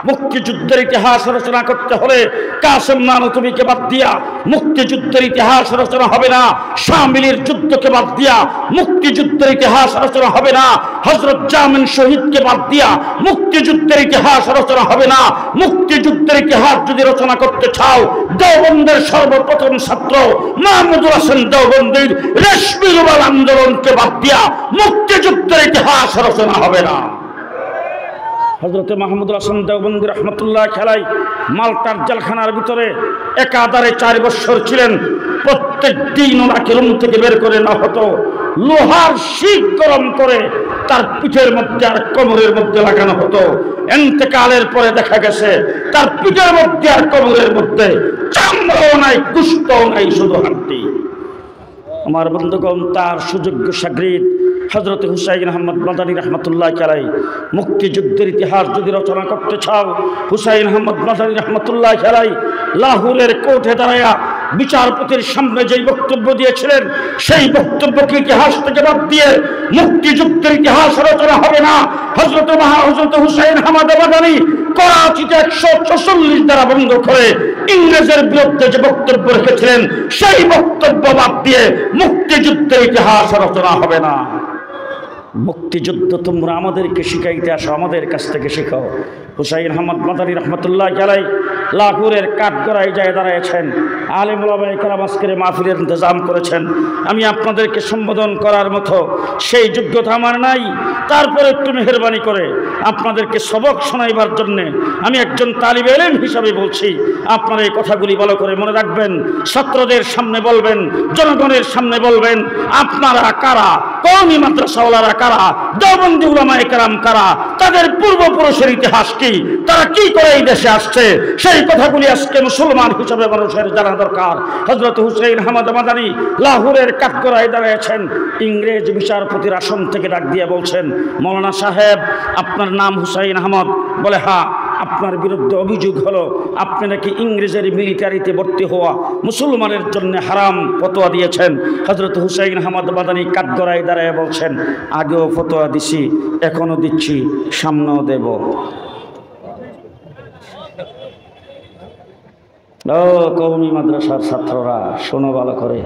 মুক্তিযুদ্ধের ইতিহাস রচনা করতে হলে কাসেম নানুতুবিকে বাদ দিয়া মুক্তিযুদ্ধের ইতিহাস রচনা হবে না, শামিলির যুদ্ধকে বাদ দিয়া মুক্তিযুদ্ধের ইতিহাস রচনা হবে না, হযরত জামিন শহীদকে বাদ দিয়া মুক্তিযুদ্ধের ইতিহাস রচনা হবে না। মুক্তিযুদ্ধের ইতিহাস যদি রচনা করতে চাও, দেওবন্দের সর্বপ্রথম ছাত্র মাহমুদুল হাসান দেওবন্দির রেশমি রুমাল আন্দোলনকে বাদ দিয়া মুক্তিযুদ্ধের ইতিহাস রচনা হবে না। হযরত মাহমুদুল হাসান দেওবন্দি রহমতুল্লাহ খেলাই মাল্টার জেলখানার ভিতরে একাধারে 4 বছর ছিলেন। প্রত্যেক দিন ওনাকে রুম থেকে বের করে না হতো, লোহার শিক গরম করে তার পিঠের মধ্যে আর কোমরের মধ্যে লাগানো হতো। ইন্তেকালের পরে দেখা গেছে তার পিঠের মধ্যে আর কোমরের মধ্যে চামড়াও নাই, গোশতও নাই, শুধু হাড্ডি। আমার বন্ধুগণ, তার সুযোগ্য শাগরিদ হযরত হুসাইন আহমদ মাদানী রহমতুল্লাহ আলাইহি, মুক্তিযুদ্ধের ইতিহাস যদি রচনা করতে চাও, হুসাইন আহমদ মাদানী রহমতুল্লাহ আলাইহি লাহোরের কোর্টে দাঁড়ায়া বিচারপতির সামনে যেই বক্তব্য দিয়েছিলেন, সেই বক্তব্যকে ইতিহাস থেকে বাদ দিয়ে মুক্তিযুদ্ধের ইতিহাস রচনা হবে না। হযরত হুসাইন আহমদ মাদানী করাচিতে 146 দ্বারা বন্ধ করে ইংরেজের বিরুদ্ধে যে বক্তব্য রেখেছিলেন, সেই বক্তব্য বাদ দিয়ে মুক্তিযুদ্ধের ইতিহাস রচনা হবে না। মুক্তিযুদ্ধ তোমরা আমাদেরকে শিখাইতে আসো, আমাদের কাছ থেকে শেখাও। হুসাইন আহমদ মাদানী রহমতুল্লাহ আলাইহি লাহোরের কাঠগড়ায় যায় দাঁড়িয়েছেন, আলেম ওলামায়ে কেরাম আজকের মাহফিলের ইন্তজাম করেছেন। আমি আপনাদেরকে সম্বোধন করার মতো সেই যোগ্যতা আমার নাই, তারপরে একটু মেহেরবানি করে আপনাদেরকে সবক শোনাইবার জন্যে আমি একজন তালিবে ইলম হিসাবে বলছি। আপনারা এই কথাগুলি ভালো করে মনে রাখবেন, ছাত্রদের সামনে বলবেন, জনগণের সামনে বলবেন, আপনারা কারা, কওমি মাদ্রাসাওয়ালারা কারা, দেওবন্দি উলামায়ে কেরাম কারা, তাদের পূর্বপুরুষের ইতিহাস কি, তারা কি করে এই দেশে আসছে, সেই কথাগুলি আজকে মুসলমান হিসাবে মানুষের জানা দরকার। হযরত হুসাইন আহমদ মাদানী লাহোরের কাঠগড়ায় দাঁড়িয়েছেন, ইংরেজ বিচারপতির আসন থেকে ডাক দিয়ে বলছেন, মৌলানা সাহেব, আপনার নাম হুসাইন আহমদ? বলে, হ্যাঁ। আপনার বিরুদ্ধে অভিযোগ হলো আপনি নাকি ইংরেজের মিলিটারিতে ভর্তি হওয়া মুসলমানের জন্য হারাম ফতোয়া দিয়েছেন। হযরত হুসাইন আহমদ মাদানী কাঠগড়ায় দাঁড়ায় বলছেন, আগেও ফতোয়া দিছি, এখনো দিচ্ছি, সামনেও দেব। ও কওমি মাদ্রাসার ছাত্ররা, শোনো ভালো করে।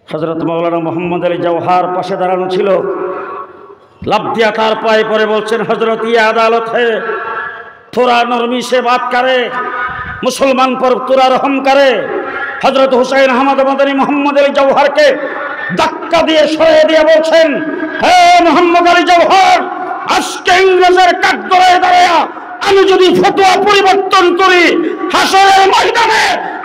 হযরত মাওলানা মোহাম্মদ আলী জওহার পাশে দাঁড়ানো ছিল, লাভ दिया तार पाए परे बोलছেন, हजरत ये अदालत है, थोड़ा नरमी से बात करे, मुसलमान पर थोड़ा रहम करे। हजरत हुसैन अहमद मदनी मोहम्मद अली जौहर के धक्का दिए सरिয়ে দিয়ে বলছেন, হে মোহাম্মদ আলী জওহর, আজকে ইংরেজের কাঠগড়ায় দাঁড়ায়া আমি যদি ফতোয়া পরিবর্তন করি, হাসরের ময়দানে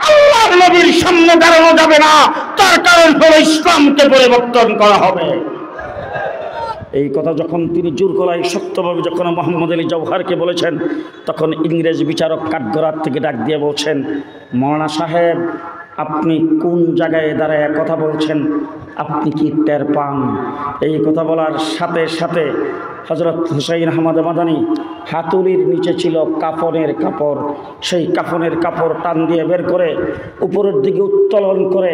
আল্লাহর নবীর সামনে দাঁড়ানো যাবে না, তার কারণ হলো ইসলামকে পরিবর্তন করা হবে। এই কথা যখন তিনি জোর গলায় শক্তভাবে যখন মোহাম্মদ আলী জওহরকে বলেছেন, তখন ইংরেজ বিচারক কাঠগড়ার থেকে ডাক দিয়ে বলছেন, মৌলানা সাহেব, আপনি কোন জায়গায় দাঁড়ায় কথা বলছেন, আপনি কি টের পান? এই কথা বলার সাথে সাথে হযরত হুসাইন আহমদ মাদানী হাতুড়ির নিচে ছিল কাফনের কাপড়, সেই কাফনের কাপড় টান দিয়ে বের করে উপরের দিকে উত্তোলন করে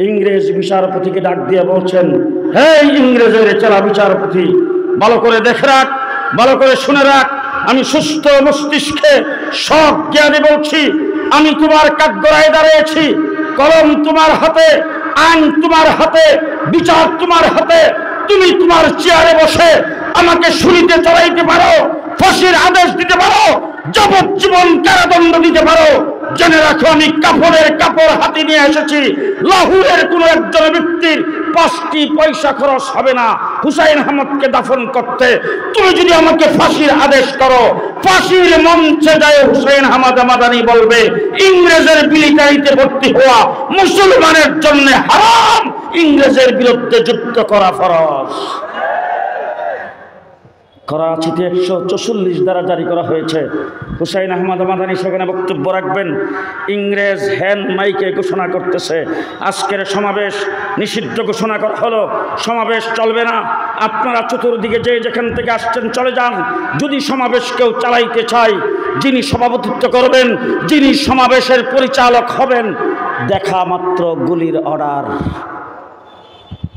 ইংরেজ বিচারপতিকে ডাক দিয়ে বলছেন, হে ইংরেজের চেলা বিচারপতি, ভালো করে দেখে রাখ, ভালো করে শুনে রাখ, আমি সুস্থ মস্তিষ্কে সব জ্ঞানে বলছি, আমি তোমার কাঠগড়ায় দাঁড়িয়েছি, কলম তোমার হাতে, আইন তোমার হাতে, বিচার তোমার হাতে, তুমি তোমার চেয়ারে বসে আমাকে শুনিতে চড়াইতে পারো, ফাঁসির আদেশ দিতে পারো, যাবজ্জীবন কারাদণ্ড দিতে পারো। জেনে রাখো, আমি কাফনের কাপড় হাতে নিয়ে এসেছি, লাহোরের কোনো একজন ব্যক্তির 5টি পয়সা খরচ হবে না হুসাইন আহমদকে দাফন করতে। তুমি যদি আমাকে ফাঁসির আদেশ করো, ফাঁসির মঞ্চে যায় হুসাইন আহমদ মাদানী বলবে, ইংরেজের মিলিটারিতে ভর্তি হওয়া মুসলমানের জন্য হারাম, ইংরেজের বিরুদ্ধে যুদ্ধ করা ফরজ। করাচিতে 144 দ্বারা জারি করা হয়েছে। হুসাইন আহমদ মাদানী সেখানে বক্তব্য রাখবেন। ইংরেজ হ্যান্ড মাইকে ঘোষণা করতেছে, আজকের সমাবেশ নিষিদ্ধ ঘোষণা করা হলো, সমাবেশ চলবে না, আপনারা চতুর্দিকে যে যেখান থেকে আসছেন চলে যান। যদি সমাবেশ কেউ চালাইতে চায়, যিনি সভাপতিত্ব করবেন, যিনি সমাবেশের পরিচালক হবেন, দেখা মাত্র গুলির অর্ডার।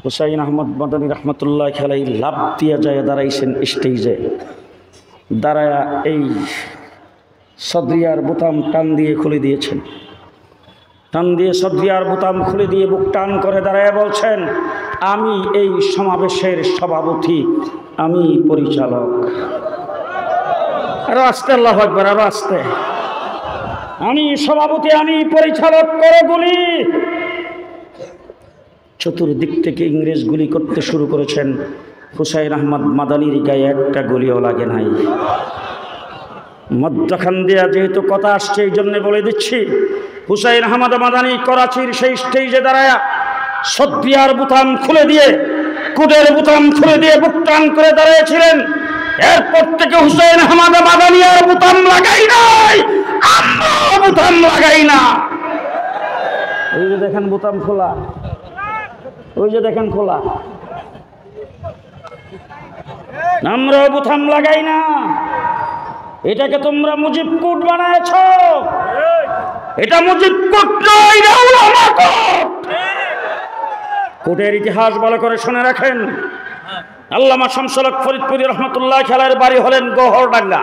হুসাইন আহমদ মাদানী রহমতুল্লাহ আলাইহি লাভ দিয়ে যায় দাঁড়াইছেন স্টেজে। দাঁড়ায়া এই সদরিয়ার বোতাম টান দিয়ে খুলে দিয়েছেন। টান দিয়ে সদরিয়ার বোতাম খুলে দিয়ে বুক টান করে দাঁড়ায়া বলছেন, আমি এই সমাবেশের সভাপতি, আমি পরিচালক। আরো আস্তে, আল্লাহু আকবার, আরো আস্তে। আমি সভাপতি, আমি পরিচালক, করে গুলি। চতুর্দিক থেকে ইংরেজ গুলি করতে শুরু করেছেন। হুসাইন আহমদ মাদানির গায়ে একটা গুলিও লাগে নাই। মধ্যখান দিয়া যেহেতু কথা আসছে এই জন্য বলে দিচ্ছি, হুসাইন আহমদ মাদানি করাচির সেই স্টেজে দাঁড়ায়া সদরিয়ার বোতাম খুলে দিয়ে, কুডের বোতাম খুলে দিয়ে বুক টান করে দাঁড়িয়েছিলেন। এরপর থেকে হুসাইন আহমদ মাদানি আর বোতাম লাগাই নাই, আমরা বোতাম লাগাই না। ওই যে দেখেন বোতাম খোলা, ওই যে দেখেন খোলা, আমরা বোতাম লাগাই না। এটাকে তোমরা মুজিব কোট বানায়েছ, এটা মুজিব কোট নয়, এটা উলামা কোট। কোটের ইতিহাস ভালো করে শুনে রাখেন। আল্লামা শামসুল হক ফরিদপুরি রহমতুল্লাহ খেলার বাড়ি হলেন গহরডাঙ্গা।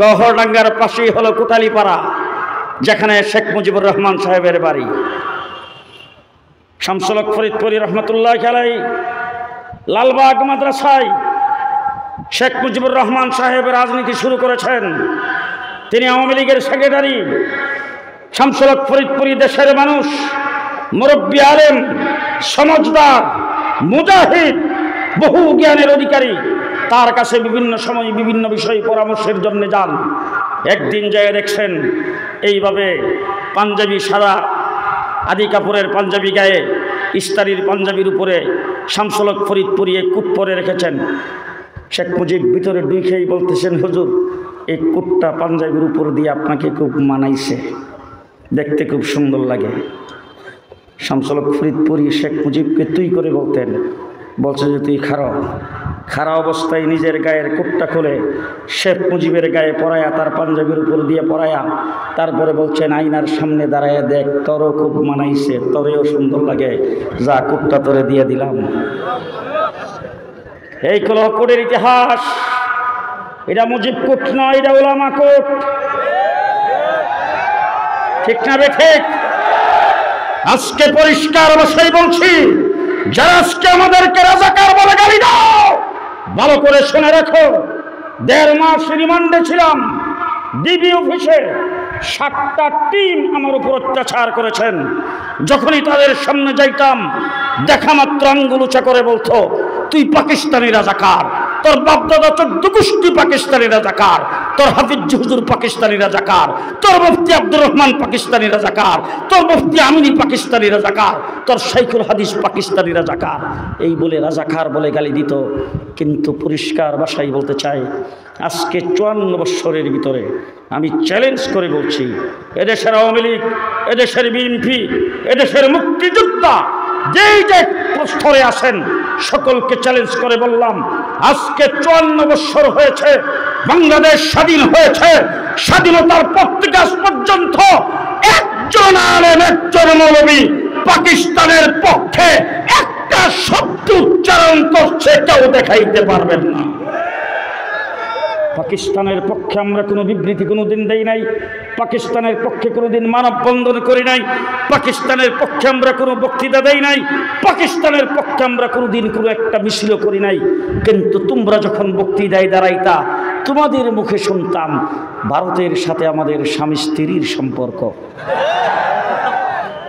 গহরডাঙ্গার পাশেই হলো কোটালীপাড়া, যেখানে শেখ মুজিবুর রহমান সাহেবের বাড়ি। শামসুল হক ফরিদপুরি রহমতুল্লাহ খেলাই লালবাগ মাদ্রাসায় শেখ মুজিবুর রহমান সাহেব রাজনীতি শুরু করেছেন। তিনি আওয়ামী লীগের সেক্রেটারি। শামসুল হক ফরিদপুরি দেশের মানুষ, মুরব্বী আলেম, সমজদার, মুজাহিদ, বহু জ্ঞানের অধিকারী। তার কাছে বিভিন্ন সময় বিভিন্ন বিষয়ে পরামর্শের জন্য যান। একদিন যায় দেখছেন এইভাবে পাঞ্জাবি, সাদা আদি কাপড়ের পাঞ্জাবি গায়ে, ইস্তারির পাঞ্জাবির উপরে শামসুল হক ফরিদপুরি এক কুট পরে রেখেছেন। শেখ মুজিব ভিতরে দুই খেয়ে বলতেছেন, হুজুর এই কুটটা পাঞ্জাবির উপর দিয়ে আপনাকে খুব মানাইছে, দেখতে খুব সুন্দর লাগে। শামসুল হক ফরিদপুরি শেখ মুজিবকে তুই করে বলতেন। বলছে যে তুই খাড়া অবস্থায় নিজের গায়ের কুটটা খুলে শেখ মুজিবের গায়ে পরায়া, তার পাঞ্জাবির উপর দিয়ে পরায়া, তারপরে বলছেন আয়নার সামনে দাঁড়াইয়া দেখ, তোরও খুব মানাইছে, তোরেও সুন্দর লাগে, যা কুটটা তোরে দিয়ে দিলাম। এই হলো কোটের ইতিহাস। এটা মুজিব কোট নয়, এটা উলামা কোট। ঠিক না বে ঠিক? আজকে পরিষ্কার ভাষায় বলছি, যারা আজকে আমাদেরকে রাজাকার বলে গালি দাও, ভালো করে শুনে রাখো। 1.5 মাস রিমান্ডে ছিলাম ডিবি অফিসে। 7টা টিম আমার উপর অত্যাচার করেছেন। যখনই তাদের সামনে যাইতাম, দেখা মাত্র আঙ্গুল উঁচা করে বলতো, তুই পাকিস্তানি রাজাকার, তোর বাপদাদা 14 গোষ্ঠী পাকিস্তানি রাজাকার, তোর হাফিজ হুজুর পাকিস্তানি রাজাকার, তোর মুফতি আব্দুর রহমান পাকিস্তানি রাজাকার, তোর মুফতি আমিনী পাকিস্তানি রাজাকার, তোর শাইখুল হাদিস পাকিস্তানি রাজাকার, এই বলে রাজাকার বলে গালি দিত। কিন্তু পরিষ্কার ভাষায় বলতে চাই, আজকে 54 বৎসরের ভিতরে আমি চ্যালেঞ্জ করে বলছি, এদেশের আওয়ামী লীগ, এদেশের বিএনপি, এদেশের মুক্তিযোদ্ধা যেই যে স্তরে আসেন, সকলকে চ্যালেঞ্জ করে বললাম, আজকে 54 বৎসর হয়েছে বাংলাদেশ স্বাধীন হয়েছে। স্বাধীনতার পর থেকে আজ পর্যন্ত একজন আলেম, একজন মৌলবী পাকিস্তানের পক্ষে একটা শব্দ উচ্চারণ করছে কেউ দেখাইতে পারবেন না। পাকিস্তানের পক্ষে আমরা কোনো বিবৃতি কোনোদিন দেই নাই, পাকিস্তানের পক্ষে কোনোদিন মানববন্ধন করি নাই, পাকিস্তানের পক্ষে আমরা কোনো বক্তৃতা দেই নাই, পাকিস্তানের পক্ষে আমরা কোনোদিন কোনো একটা মিছিলও করি নাই। কিন্তু তোমরা যখন বক্তৃতায় দাঁড়াইতা, তোমাদের মুখে শুনতাম ভারতের সাথে আমাদের স্বামী স্ত্রীর সম্পর্ক।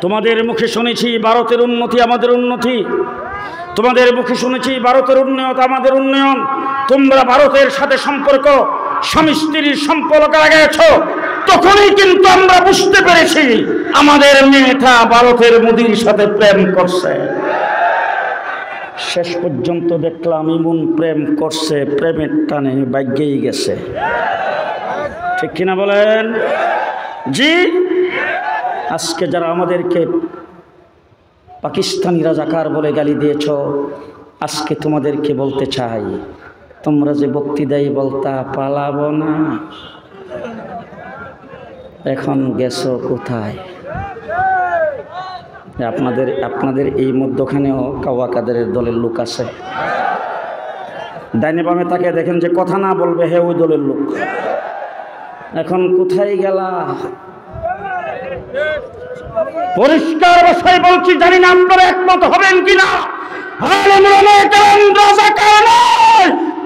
তোমাদের মুখে শুনেছি ভারতের উন্নতি আমাদের উন্নতি, তোমাদের মুখে শুনেছি ভারতের উন্নয়ন আমাদের উন্নয়ন। তোমরা ভারতের সাথে সম্পর্ক, স্বামী স্ত্রীর সম্পর্ক লাগাইছ। তখনই কিন্তু আমরা বুঝতে পেরেছি আমাদের মেয়েটা ভারতের মোদির সাথে প্রেম করছে। শেষ পর্যন্ত দেখলাম এমন প্রেম করছে, প্রেমের টানে ভাগ্যেই গেছে। ঠিক কিনা বলেন? জি। আজকে যারা আমাদেরকে পাকিস্তানি রাজাকার বলে গালি দিয়েছ, আজকে তোমাদেরকে বলতে চাই, তোমরা যে বক্তৃতায় বলতা পালাবো না, এখন গেছো কোথায়? আপনাদের এই মধ্যখানেও কাওয়া কাদেরের দলের লোক আছে। ডাইনে বামে তাকে দেখেন যে কথা না বলবে হে ওই দলের লোক। এখন কোথায় গেলা? পরিষ্কার ভাষায় বলছি, জানি না আপনারা একমত হবেন কিনা।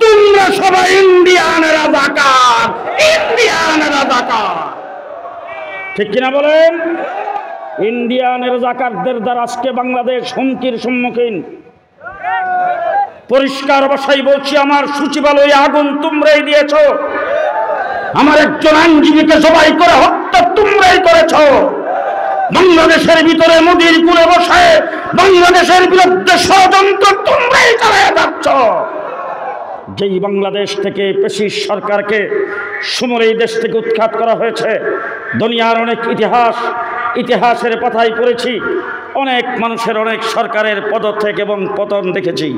তোমরা সবাই ইন্ডিয়ান রাজাকার, ইন্ডিয়ান রাজাকার, ঠিক কিনা বলেন? ইন্ডিয়ান রাজাকারদের দ্বারা আজকে বাংলাদেশ হুমকির সম্মুখীন। পরিষ্কার ভাষায় বলছি, আমার সচিবালয়ে আগুন তোমরাই দিয়েছ, আমার একজন আইনজীবীকে জবাই করে হত্যা তোমরাই করেছ, বাংলাদেশের ভিতরে মোদির কুলে বসে বাংলাদেশের বিরুদ্ধে ষড়যন্ত্র তোমরাই চালিয়ে যাচ্ছ। যেই বাংলাদেশ থেকে ফ্যাসিস্ট সরকারকে সমরে এই দেশ থেকে উৎখাত করা হয়েছে, দুনিয়ার অনেক ইতিহাসের পাতায় পড়েছি, অনেক মানুষের অনেক সরকারের পদত্যাগ এবং পতন দেখেছি।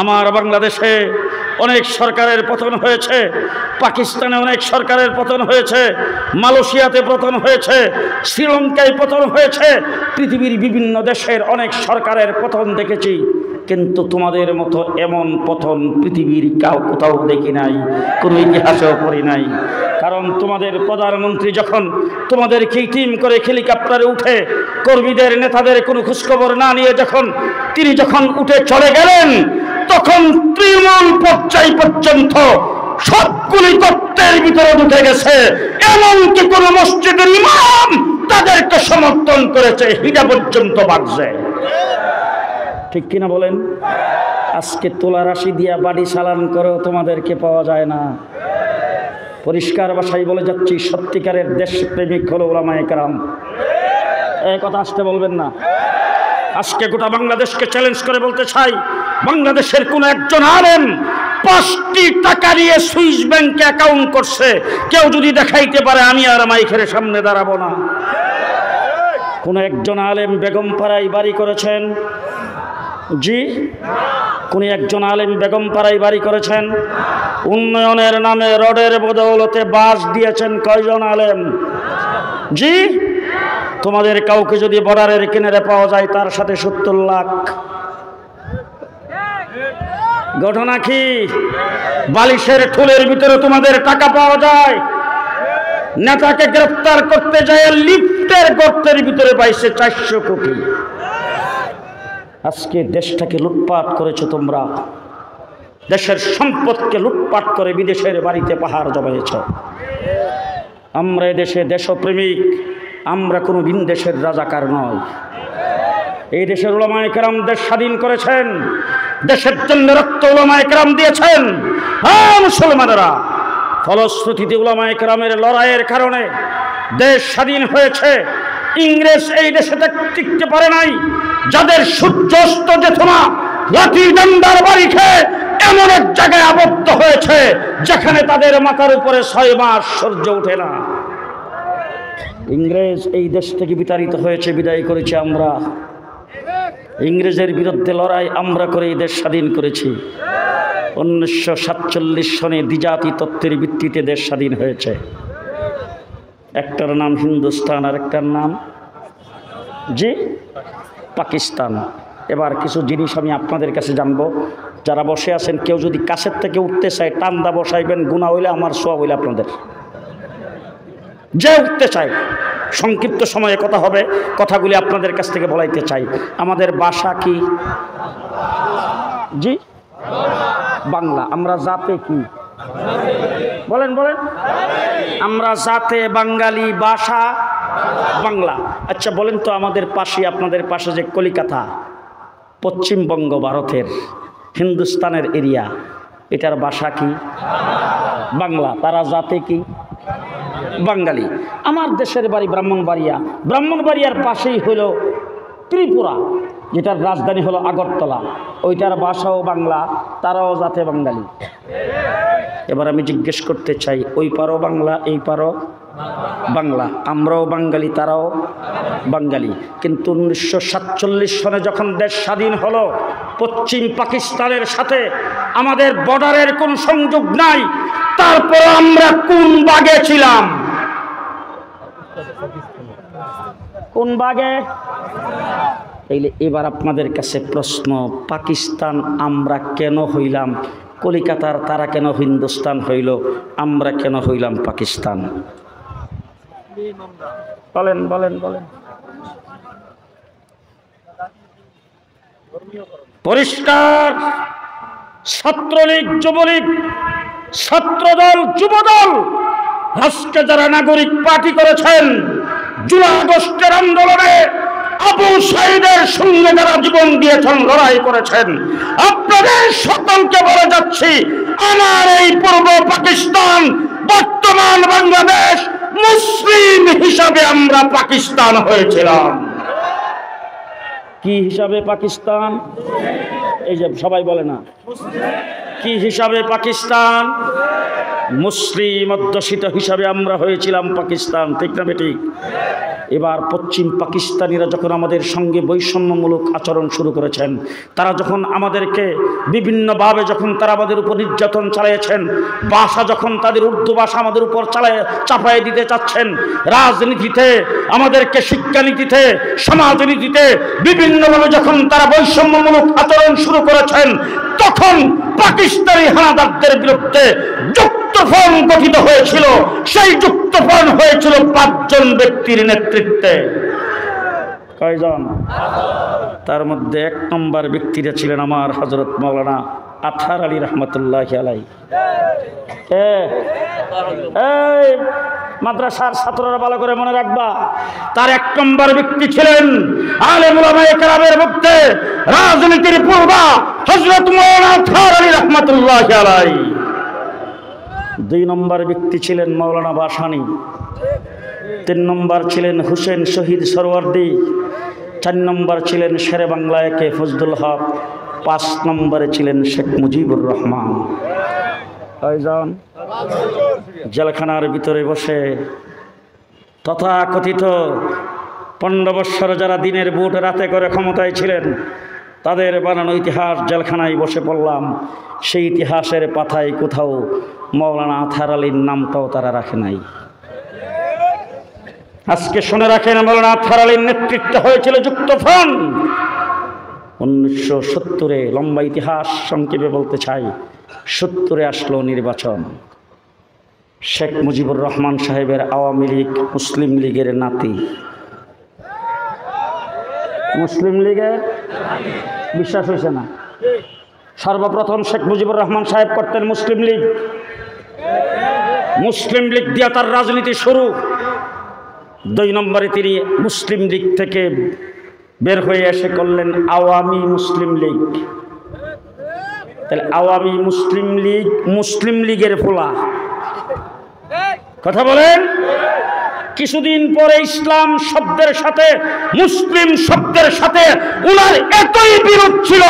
আমার বাংলাদেশে অনেক সরকারের পতন হয়েছে, পাকিস্তানে অনেক সরকারের পতন হয়েছে, মালয়েশিয়াতে পতন হয়েছে, শ্রীলঙ্কায় পতন হয়েছে, পৃথিবীর বিভিন্ন দেশের অনেক সরকারের পতন দেখেছি। কিন্তু তোমাদের মতো এমন পতন পৃথিবীর কোথাও দেখি নাই, কোনো ইতিহাসেও পড়ি নাই। কারণ তোমাদের প্রধানমন্ত্রী যখন তোমাদেরকে টিম করে হেলিকপ্টারে উঠে কর্মীদের নেতাদের কোনো খোঁজখবর না নিয়ে তিনি যখন উঠে চলে গেলেন, তখন তৃণমূল পর্যায় পর্যন্ত সবগুলি তত্ত্বের ভিতরে ঢুকে গেছে। এমনকি কোন মসজিদের ইমাম তাদেরকে সমর্থন করেছে, হিজা পর্যন্ত বাজছে, ঠিক কিনা বলেন? আজকে তোলা রাশি দিয়া বাড়ি চালান করেও তোমাদেরকে পাওয়া যায় না। পরিষ্কার ভাষায় বলে যাচ্ছি, সত্যিকারের দেশপ্রেমিক হলো উলামায়ে কেরাম। এই কথা আসতে বলবেন না। আজকে গোটা বাংলাদেশকে চ্যালেঞ্জ করে বলতে চাই, বাংলাদেশের কোন একজন আলেম 5টি টাকা নিয়ে সুইস ব্যাংকে অ্যাকাউন্ট করছে, কেউ যদি দেখাইতে পারে, আমি আর মাইকের সামনে দাঁড়াবো না। কোন একজন আলেম বেগমপাড়ায় বাড়ি করেছেন? জি, কোন একজন আলেম বেগমপাড়ায় বাড়ি করেছেন? উন্নয়নের নামে রোডের বদৌলতে বাস দিয়েছেন কয়জন আলেম? জি, তোমাদের কাউকে যদি বর্ডারের কিনারে পাওয়া যায়, তার সাথে 70 লাখ। ঘটনা কি? বালিশের ঠোলের ভিতরে তোমাদের টাকা পাওয়া যায়। নেতাকে গ্রেফতার করতে যায় লিফটের গর্তের ভিতরে পাইছে 400 কোটি। আজকে দেশটাকে লুটপাট করেছো তোমরা, দেশের সম্পদকে লুটপাট করে বিদেশের বাড়িতে পাহাড় জমাইছ। আমরা এদেশে দেশপ্রেমিক, আমরা কোনো ভিন দেশের রাজাকার নয়। এই দেশের উলামায়ে কেরাম দেশ স্বাধীন করেছেন, দেশের জন্য রক্ত উলামায়ে কেরাম দিয়েছেন। হ্যাঁ মুসলমানেরা, ফলশ্রুতিতে উলামায়ে কেরামের লড়াইয়ের কারণে দেশ স্বাধীন হয়েছে। ইংরেজ এই দেশে টিকতে পারে নাই। যাদের সূর্যাস্ত যেত না, লাঠি ডান্ডার বাড়ি খেয়ে এমন এক জায়গায় আবদ্ধ হয়েছে যেখানে তাদের মাথার উপরে 6 মাস সূর্য ওঠে না। ইংরেজ এই দেশ থেকে বিতাড়িত হয়েছে, বিদায় করেছে আমরা। ইংরেজের বিরুদ্ধে লড়াই আমরা করে এই দেশ স্বাধীন করেছি। 1947 সনে দ্বিজাতি তত্ত্বের ভিত্তিতে দেশ স্বাধীন হয়েছে। একটার নাম হিন্দুস্তান, আর একটার নাম জি পাকিস্তান। এবার কিছু জিনিস আমি আপনাদের কাছে জানবো। যারা বসে আছেন, কেউ যদি কাছের থেকে উঠতে চায়, টান্দা বসাইবেন, গুনাহ হইলে আমার সওয়াব হইলে আপনাদের। যে উঠতে চায়, সংক্ষিপ্ত সময়ে কথা হবে, কথাগুলি আপনাদের কাছ থেকে বলাইতে চাই। আমাদের ভাষা কি? জি বাংলা। আমরা জাতে কি? বলেন বলেন। আমরা জাতে বাঙালি, ভাষা বাংলা। আচ্ছা বলেন তো, আমাদের পাশে, আপনাদের পাশে যে কলিকাতা, পশ্চিমবঙ্গ ভারতের, হিন্দুস্তানের এরিয়া, এটার ভাষা কি? বাংলা। তারা জাতে কি? বাঙালি। আমার দেশের বাড়ি ব্রাহ্মণবাড়িয়া, ব্রাহ্মণবাড়িয়ার পাশেই হইল ত্রিপুরা, যেটার রাজধানী হলো আগরতলা, ওইটার ভাষাও বাংলা, তারাও জাতে বাঙালি। এবার আমি জিজ্ঞেস করতে চাই, ওই পারও বাংলা, এই পারও বাংলা, আমরাও বাঙালি, তারাও বাঙালি। কিন্তু 1947 সনে যখন দেশ স্বাধীন হলো, পশ্চিম পাকিস্তানের সাথে আমাদের বর্ডারের কোন সংযোগ নাই, তারপর আমরা কোন ভাগে ছিলাম? কোন ভাগে? তাইলে এবার আপনাদের কাছে প্রশ্ন, পাকিস্তান আমরা কেন হইলাম? কলিকাতার তারা কেন হিন্দুস্তান হইল, আমরা কেন হইলাম পাকিস্তান? বলেন বলেন বলেন। পরিষ্কার, ছাত্রলীগ, যুবলীগ, ছাত্রদল, যুবদল, রাষ্ট্রে যারা নাগরিক পার্টি করেছেন, জুলাই আগস্টের আন্দোলনে আবু সাঈদের সঙ্গে যারা জীবন দিয়েছেন, লড়াই করেছেন, আপনাদের সকলকে বলে যাচ্ছি, আমার এই পূর্ব পাকিস্তান, বর্তমান বাংলাদেশ, মুসলিম হিসাবে আমরা পাকিস্তান হয়েছিলাম। কি হিসাবে পাকিস্তান? এই যে সবাই বলে না, কি হিসাবে পাকিস্তান? মুসলিম অধ্যুষিত হিসাবে আমরা হয়েছিলাম পাকিস্তান, ঠিক না বেঠিক? এবার পশ্চিম পাকিস্তানিরা যখন আমাদের সঙ্গে বৈষম্যমূলক আচরণ শুরু করেছেন, তারা যখন আমাদেরকে বিভিন্নভাবে যখন তারা আমাদের উপর নির্যাতন চালিয়েছেন, ভাষা যখন তাদের উর্দু ভাষা আমাদের উপর চাপাই দিতে চাচ্ছেন, রাজনীতিতে, আমাদেরকে শিক্ষানীতিতে, সমাজনীতিতে বিভিন্নভাবে যখন তারা বৈষম্যমূলক আচরণ শুরু করেছেন, তখন পাকিস্তানি হানাদারদের বিরুদ্ধে যুক্তফ্রন্ট গঠিত হয়েছিল। সেই যুক্তফ্রন্ট হয়েছিল 5 জন ব্যক্তির নেতৃত্বে। কয়জন? তার মধ্যে 1 নম্বর ব্যক্তিরা ছিলেন আমার হযরত মাওলানা আতহার আলী রহমতুল্লাহি আলাইহি। এই মাদ্রাসার ছাত্ররা ভালো করে মনে রাখবা, তার 1 নম্বর ব্যক্তি ছিলেন আলেম উলামায়ে কেরামের মধ্যে রাজনীতির পূর্বা হযরত মাওলানা আতহার আলী রহমতুল্লাহি আলাইহি। 2 নম্বর ব্যক্তি ছিলেন মাওলানা ভাসানী। 3 নম্বর ছিলেন হুসেন শহীদ সরওয়ার্দী। 4 নম্বর ছিলেন শেরে বাংলা একে ফজলুল হক। 5 নম্বরে ছিলেন শেখ মুজিবুর রহমান। কয়জন? জেলখানার ভিতরে বসে তথাকথিত 15 বৎসর যারা দিনের বুট রাতে করে ক্ষমতায় ছিলেন, তাদের বানানো ইতিহাস জেলখানায় বসে পড়লাম। সেই ইতিহাসের পাতায় কোথাও মাওলানা আতহার আলীর নামটাও তারা রাখে নাই। আজকে শুনে রাখেন, মাওলানা আতহার আলীর নেতৃত্বে হয়েছিল যুক্তফ্রন্ট। 1970-এ, লম্বা ইতিহাস সংক্ষেপে বলতে চাই, 70-এ আসলো নির্বাচন। শেখ মুজিবুর রহমান সাহেবের আওয়ামী লীগ মুসলিম লীগের নাতি। মুসলিম লীগের বিশ্বাস হয়েছে না? সর্বপ্রথম শেখ মুজিবুর রহমান সাহেব করতেন মুসলিম লীগ। মুসলিম লীগ দিয়ে তার রাজনীতি শুরু। 2 নম্বরে তিনি মুসলিম লীগ থেকে বের হয়ে এসে করলেন আওয়ামী মুসলিম লীগ। তাহলে আওয়ামী মুসলিম লীগ মুসলিম লীগের ফোলা। কথা বলেন। কিছুদিন পরে ইসলাম শব্দের সাথে মুসলিম শব্দের সাথে উনার এতই বিরোধ ছিল,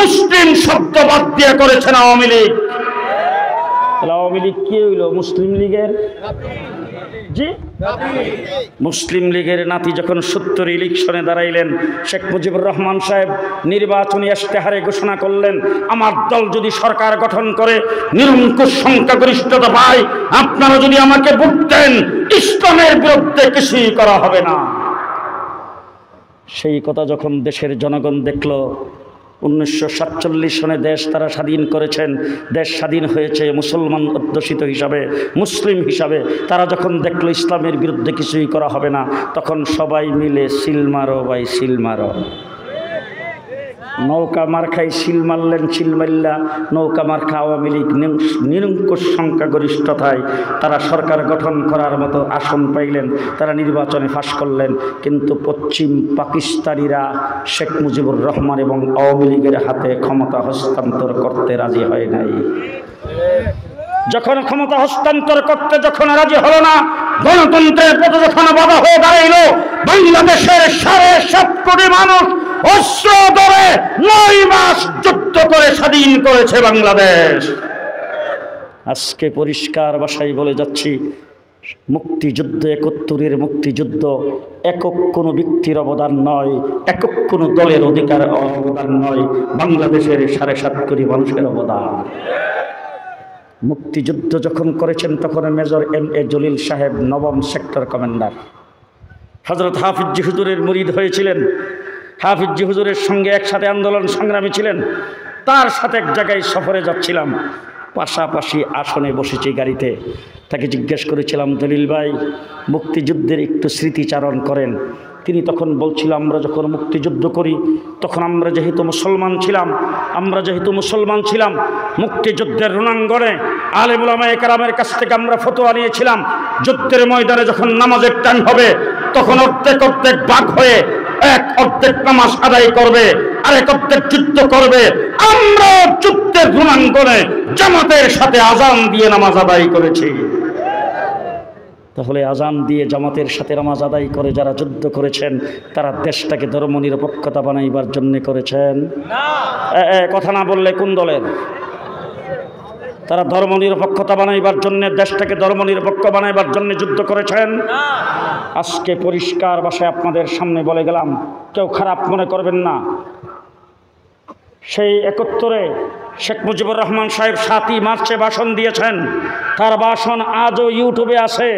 মুসলিম শব্দ বাদ দিয়ে করেছেন আওয়ামী লীগ। আওয়ামী লীগ কি হইল? মুসলিম লীগের জি মুসলিম লীগের নাতি। যখন 70 ইলেকশনে দাঁড়াইলেন, শেখ মুজিবুর রহমান সাহেব নির্বাচনী ইশতেহারে ঘোষণা করলেন, আমার দল যদি সরকার গঠন করে নিরঙ্কুশ সংখ্যাগরিষ্ঠতা পায়, আপনারা যদি আমাকে ভোট দেন, ইসলামের বিরুদ্ধে কিছুই করা হবে না। সেই কথা যখন দেশের জনগণ দেখল, 1947 সনে দেশ তারা স্বাধীন করেছেন, দেশ স্বাধীন হয়েছে মুসলমান অধ্যুষিত হিসাবে, মুসলিম হিসাবে। তারা যখন দেখলো ইসলামের বিরুদ্ধে কিছুই করা হবে না, তখন সবাই মিলে সিল মারো ভাই সিল মারো। নৌকা মার্কায় সিল মারলেন। সিল মারলা নৌকা মার্কা আওয়ামী লীগ নিরঙ্কুশ সংখ্যাগরিষ্ঠতায় তারা সরকার গঠন করার মতো আসন পাইলেন, তারা নির্বাচনে ফাঁস করলেন। কিন্তু পশ্চিম পাকিস্তানিরা শেখ মুজিবুর রহমান এবং আওয়ামী লীগের হাতে ক্ষমতা হস্তান্তর করতে রাজি হয় নাই। যখন ক্ষমতা হস্তান্তর করতে যখন রাজি হলো না, গণতন্ত্রের পথে যখন বাধা হয়ে দাঁড়াইল, বাংলাদেশের 7.5 কোটি মানুষ অস্ত্র ধরে 9 মাস যুদ্ধ করে স্বাধীন করেছে বাংলাদেশ। আজকে পরিষ্কার ভাষায় বলে যাচ্ছি, মুক্তিযুদ্ধ 71-এর মুক্তিযুদ্ধ একক কোনো ব্যক্তির অবদান নয়, একক কোনো দলের অধিকার অবদান নয়, বাংলাদেশের 7.5 কোটি মানুষের অবদান। মুক্তিযুদ্ধ যখন করেছেন তখন মেজর M.A. জলিল সাহেব 9ম সেক্টর কমান্ডার, হযরত হাফিজ হুজুরের মুরিদ হয়েছিলেন। হাফিজ হুজুরের সঙ্গে একসাথে আন্দোলন সংগ্রামী ছিলেন। তার সাথে এক জায়গায় সফরে যাচ্ছিলাম, পাশাপাশি আসনে বসেছি গাড়িতে। তাকে জিজ্ঞেস করেছিলাম, জলিল ভাই মুক্তিযুদ্ধের একটু স্মৃতিচারণ করেন। তিনি তখন বলছিল, আমরা যখন মুক্তিযুদ্ধ করি তখন আমরা যেহেতু মুসলমান ছিলাম মুক্তিযুদ্ধের রণাঙ্গনে আলেম উলামায়ে কেরামের কাছ থেকে আমরা ফতোয়া নিয়েছিলাম, যুদ্ধের ময়দানে যখন নামাজের টাইম হবে তখন অর্ধেক অর্ধেক ভাগ হয়ে এক অর্ধেক নামাজ আদায় করবে, আরেক অর্ধেক যুদ্ধ করবে। আমরা যুদ্ধের রণাঙ্গনে জামাতের সাথে আজান দিয়ে নামাজ আদায় করেছি। তাহলে আজান দিয়ে জামাতের সাথে নামাজ আদায় করে যারা যুদ্ধ করেছেন তারা দেশটাকে ধর্মনিরপেক্ষতা বানাইবার জন্য করেছেন? কথা না বললে কোন দলের? তারা ধর্মনিরপেক্ষতা বানাইবার জন্য, দেশটাকে ধর্মনিরপেক্ষ বানাইবার জন্য যুদ্ধ করেছেন। আজকে পরিষ্কার ভাষায় আপনাদের সামনে বলে গেলাম, কেউ খারাপ মনে করবেন না। সেই 71-এ শেখ মুজিবুর রহমান সাহেব 7ই মার্চে ভাষণ দিয়েছেন। তার ভাষণ আজও ইউটিউবে আছে,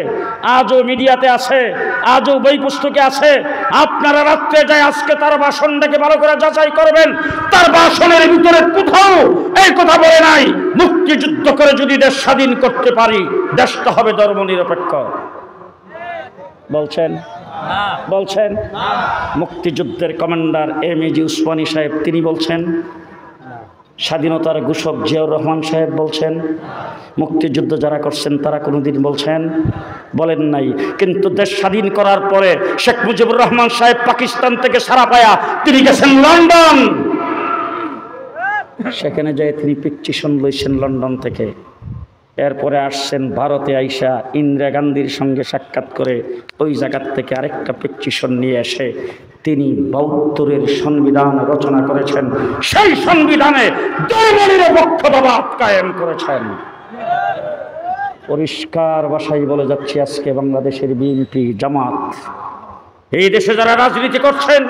আজও মিডিয়াতে আছে, আজও বই পুস্তকে আছে। আপনারা রাত্রে যায় আজকে তার ভাষণটাকে ভালো করে যাচাই করবেন। তার ভাষণের ভিতরে কোথাও এই কথা বলে নাই, মুক্তিযুদ্ধ করে যদি দেশ স্বাধীন করতে পারি দেশটা হবে ধর্মনিরপেক্ষ। বলছেন মুক্তিযুদ্ধের কমান্ডার এমএজি উসমানী সাহেব তিনি বলছেন, স্বাধীনতার ঘোষক জিয়াউর রহমান সাহেব বলছেন, মুক্তিযুদ্ধ যারা করছেন তারা কোনোদিন বলেন নাই। কিন্তু দেশ স্বাধীন করার পরে শেখ মুজিবুর রহমান সাহেব পাকিস্তান থেকে ছাড়া পায়া তিনি গেছেন লন্ডন। সেখানে যায় তিনি প্রেসক্রিপশন লইছেন লন্ডন থেকে। এরপরে আসছেন ভারতে, আইসা ইন্দিরা গান্ধীর সঙ্গে সাক্ষাৎ করে ওই জায়গার থেকে আরেকটা প্রেসক্রিপশন নিয়ে এসে তিনি 72-এর সংবিধান রচনা করেছেন। সেই সংবিধানে ধর্মনিরপেক্ষতাবাদ কায়েম করেছেন। পরিষ্কার ভাষায় বলে যাচ্ছি, আজকে বাংলাদেশের বিএনপি, জামাত, এই দেশে যারা রাজনীতি করছেন,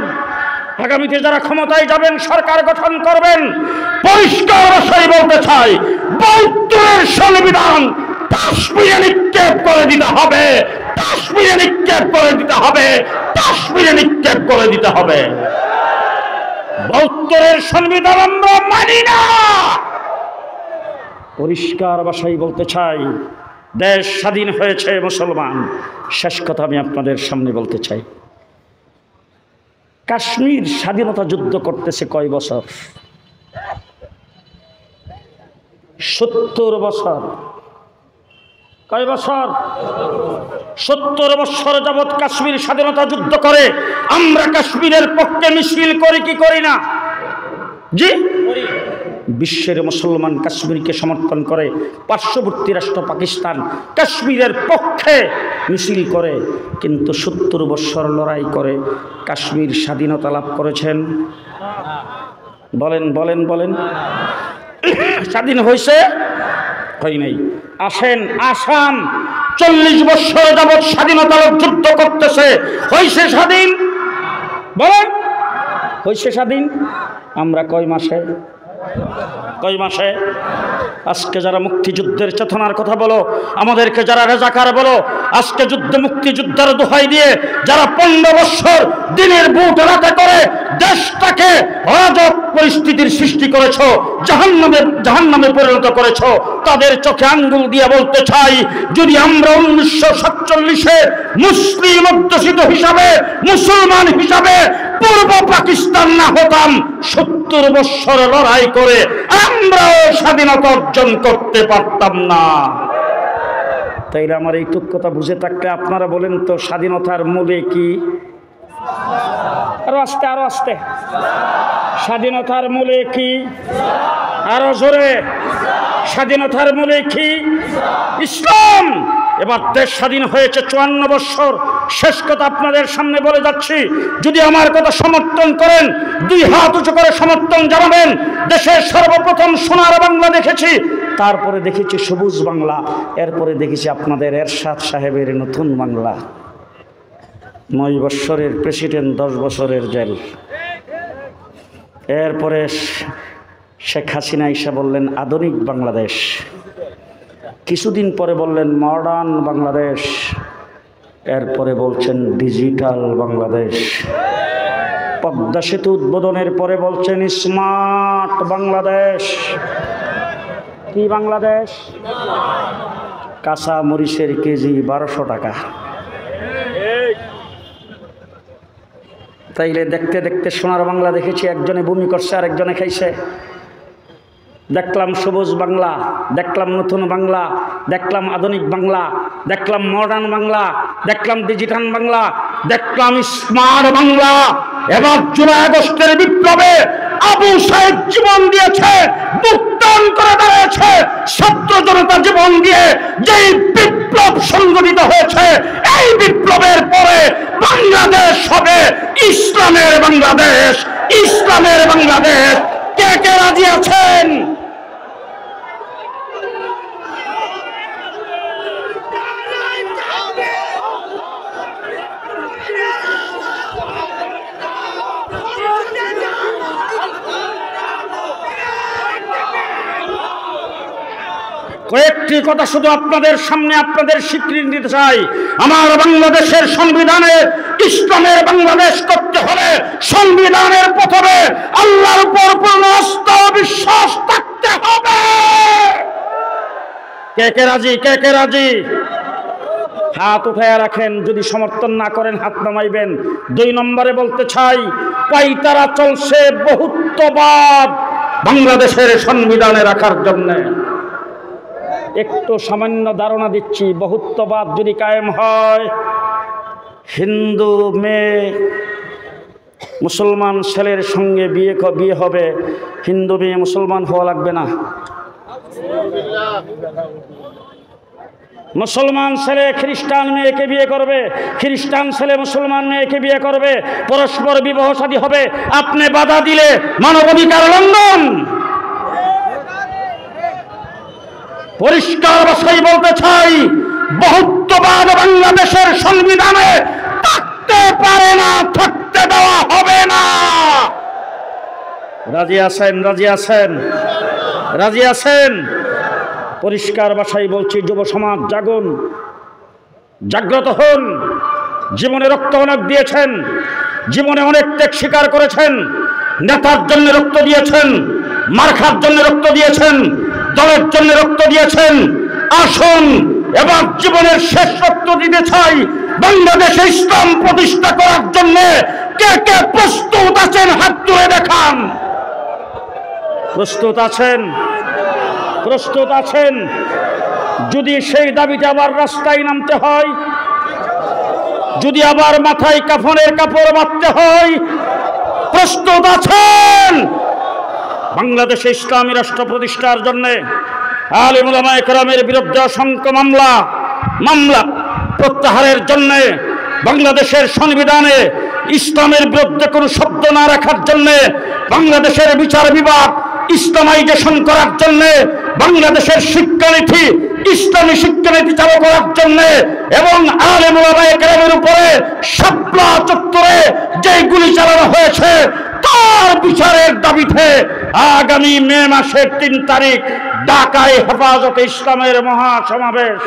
আগামীতে যারা ক্ষমতায় যাবেন, সরকার গঠন করবেন, পরিষ্কার ভাষায় বলতে চাই 72-এর সংবিধান কাশ্মীরে নিক্ষেপ করে দিতে হবে, কাশ্মীরে নিক্ষেপ করে দিতে হবে, কাশ্মীরে নিক্ষেপ করে দিতে হবে। 72-এর সংবিধান আমরা মানি না। পরিষ্কার ভাষায় বলতে চাই, দেশ স্বাধীন হয়েছে মুসলমান। শেষ কথা আমি আপনাদের সামনে বলতে চাই, কাশ্মীর স্বাধীনতা যুদ্ধ করতেছে কয় বছর? 70 বছর। কয় বছর? 70 বছর যাবৎ কাশ্মীর স্বাধীনতা যুদ্ধ করে। আমরা কাশ্মীরের পক্ষে মিছিল করি কি করি না? জি, বিশ্বের মুসলমান কাশ্মীরকে সমর্থন করে। পার্শ্ববর্তী রাষ্ট্র পাকিস্তান কাশ্মীরের পক্ষে মিছিল করে, কিন্তু 70 বছর লড়াই করে কাশ্মীর স্বাধীনতা লাভ করেছেন? বলেন স্বাধীন হয়েছে? হয় নাই। আসেন, আসাম 40 বছর যাবৎ স্বাধীনতা লাভ যুদ্ধ করতেছে, হয়েছে স্বাধীন? বলেন, হয়েছে স্বাধীন? আমরা কয় মাসে? আজকে যারা মুক্তিযুদ্ধের চেতনার কথা বলো, আমাদেরকে যারা রাজাকার বলো, আজকে মুক্তিযুদ্ধের দোহাই দিয়ে যারা 15 বছর দিনের বুট রাতে করে দেশটাকে অরাজক পরিস্থিতির সৃষ্টি করেছো, জাহান্নামে পরিণত করেছো, তাদের চোখে আঙ্গুল দিয়ে বলতে চাই, যদি আমরা 1947-এ মুসলিম অধ্যুষিত হিসাবে, মুসলমান হিসাবে পূর্ব পাকিস্তান না হতাম, 70 বছর লড়াই করে আমরাও স্বাধীনতা অর্জন করতে পারতাম না। তাইলে আমার এই কথা বুঝে থাকলে আপনারা বলেন তো, স্বাধীনতার মূলে কি? আরো আস্তে স্বাধীনতার মূলে কি? আরো জোরে, স্বাধীনতার মূলে কি? ইসলাম। এবার দেশ স্বাধীন হয়েছে 54 বছর। শেষ কথা আপনাদের সামনে বলে যাচ্ছি, যদি আমার কথা সমর্থন করেন 2 হাত উঁচু করে সমর্থন জানাবেন। দেশের সর্বপ্রথম সোনার বাংলা দেখেছি, তারপরে দেখেছি সবুজ বাংলা, এরপরে দেখেছি আপনাদের এরশাদ সাহেবের নতুন বাংলা। 9 বছরের প্রেসিডেন্ট, 10 বছরের জেল। এরপরে শেখ হাসিনা এসে বললেন আধুনিক বাংলাদেশ, কিছুদিন পরে বললেন মডার্ন বাংলাদেশ, এরপরে বলছেন ডিজিটাল বাংলাদেশ। পদ্মা সেতু উদ্বোধনের পরে বলছেন স্মার্ট বাংলাদেশ। কি বাংলাদেশ? কাঁচা মরিচের কেজি 1200 টাকা। তাইলে দেখতে দেখতে সোনার বাংলা দেখেছি, একজনে বমি করছে আর একজনে খাইছে। দেখলাম সবুজ বাংলা, দেখলাম নতুন বাংলা, দেখলাম আধুনিক বাংলা, দেখলাম মডার্ন বাংলা, দেখলাম ডিজিটাল বাংলা, দেখলাম স্মার্ট বাংলা। এবার জুলাই আগস্টের বিপ্লবে আবু সাইদ জীবন দিয়েছে, বুকটান করে দাঁড়িয়েছে, ছাত্র জনতা জীবন দিয়ে যেই বিপ্লব সংগঠিত হয়েছে, এই বিপ্লবের পরে বাংলাদেশ হবে ইসলামের বাংলাদেশ, ইসলামের বাংলাদেশ। কে কে রাজি আছেন? কয়েকটি কথা শুধু আপনাদের সামনে আপনাদের স্বীকৃতি দিতে চাই। আমার বাংলাদেশের সংবিধানে ইসলামের বাংলাদেশ করতে হলে সংবিধানের প্রথমে আল্লাহর উপর পূর্ণ আস্থা ও বিশ্বাস থাকতে হবে। কে কে রাজি? কে কে রাজি? হাত উঠায় রাখেন, যদি সমর্থন না করেন হাত নামাইবেন। 2 নম্বরে বলতে চাই, পাইতারা চলছে বহুত্ববাদ বাংলাদেশের সংবিধানে রাখার জন্যে। একটু সামান্য ধারণা দিচ্ছি, বহুত্ববাদ যদি কায়েম হয়, হিন্দু মেয়ে মুসলমান ছেলের সঙ্গে বিয়ে হবে, হিন্দু মেয়ে মুসলমান হওয়া লাগবে না। মুসলমান ছেলে খ্রিস্টান মেয়েকে বিয়ে করবে, খ্রিস্টান ছেলে মুসলমান মেয়েকে বিয়ে করবে, পরস্পর বিবাহ শাদী হবে। আপনি বাধা দিলে মানবাধিকার লঙ্ঘন। পরিষ্কার ভাষায় বলতে চাই, বহুত্ববাদ বাংলাদেশের সংবিধানে থাকতে পারে না, থাকতে দেওয়া হবে না। রাজি আছেন? রাজি আছেন? রাজি আছেন? পরিষ্কার ভাষায় বলছি, যুব সমাজ জাগুন, জাগ্রত হন। জীবনে রক্ত অনেক দিয়েছেন, জীবনে অনেক ত্যাগ স্বীকার করেছেন, নেতার জন্য রক্ত দিয়েছেন, মার্কার জন্য রক্ত দিয়েছেন, দলের জন্য রক্ত দিয়েছেন। আসুন এবার জীবনের শেষ রক্ত দিতে চাই বাংলাদেশে ইসলাম প্রতিষ্ঠা করার জন্য। কে কে প্রস্তুত আছেন? হাত তুলে দেখান। প্রস্তুত আছেন? প্রস্তুত আছেন? যদি সেই দাবিতে আবার রাস্তায় নামতে হয়, যদি আবার মাথায় কাফনের কাপড় বাঁধতে হয়, প্রস্তুত আছেন? বাংলাদেশে ইসলামী রাষ্ট্র প্রতিষ্ঠার জন্য আলেম ওলামায়ে কেরামের বিরুদ্ধে অসংখ্য মামলা প্রত্যাহারের জন্য, বাংলাদেশের সংবিধানে ইসলামের বিরুদ্ধে কোনো শব্দ না রাখার জন্য, বাংলাদেশের বিচার বিভাগ ইসলামাইজেশন করার জন্য, বাংলাদেশের শিক্ষানীতি ইসলামী শিক্ষানীতি চালু করার জন্য, এবং আলেম ওলামায়ে কেরামের উপরে শাপলা চত্বরে যে গুলি চালানো হয়েছে তার বিচারের দাবিতে আগামী মে মাসের 3 তারিখ ঢাকায় হেফাজতে ইসলামের মহাসমাবেশ।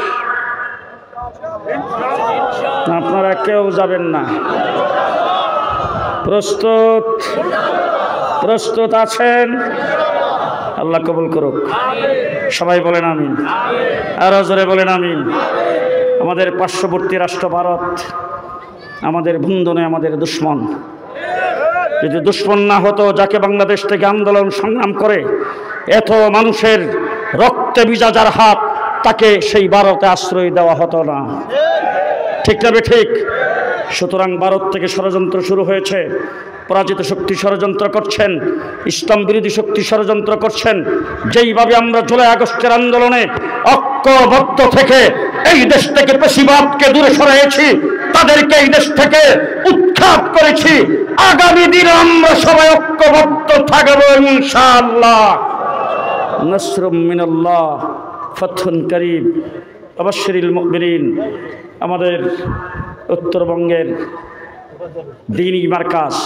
আপনারা কেউ যাবেন না? প্রস্তুত? প্রস্তুত আছেন? আল্লাহ কবুল করুক। সবাই বলেন আমিন। আরো জোরে বলেন আমিন। আমাদের পার্শ্ববর্তী রাষ্ট্র ভারত আমাদের বন্ধু নয়, আমাদের দুশ্মন। যদি দুশ্মন না হতো, যাকে বাংলাদেশ থেকে আন্দোলন সংগ্রাম করে এত মানুষের রক্তে ভিজা যার হাত, তাকে সেই ভারতে আশ্রয় দেওয়া হতো না। ঠিক না ঠিক? সুতরাং ভারত থেকে ষড়যন্ত্র শুরু হয়েছে। পরাজিত শক্তি ষড়যন্ত্র করছেন, ইসলাম বিরোধী শক্তি ষড়যন্ত্র করছেন। যেইভাবে আমরা জুলাই আগস্টের আন্দোলনে ঐক্যবদ্ধ থেকে এই দেশ থেকে পেশিবাদকে দূরে সরিয়েছি, তাদেরকে এই দেশ থেকে উৎখাত করেছি, আগামী দিনে আমরা সবাই ঐক্যবদ্ধ থাকব ইনশাআল্লাহ। নাসরুম মিনাল্লাহ, ফাতহুন করিম, আবাশশিরিল মুমিনিন। আমাদের উত্তরবঙ্গের দ্বীনি মার্কাজ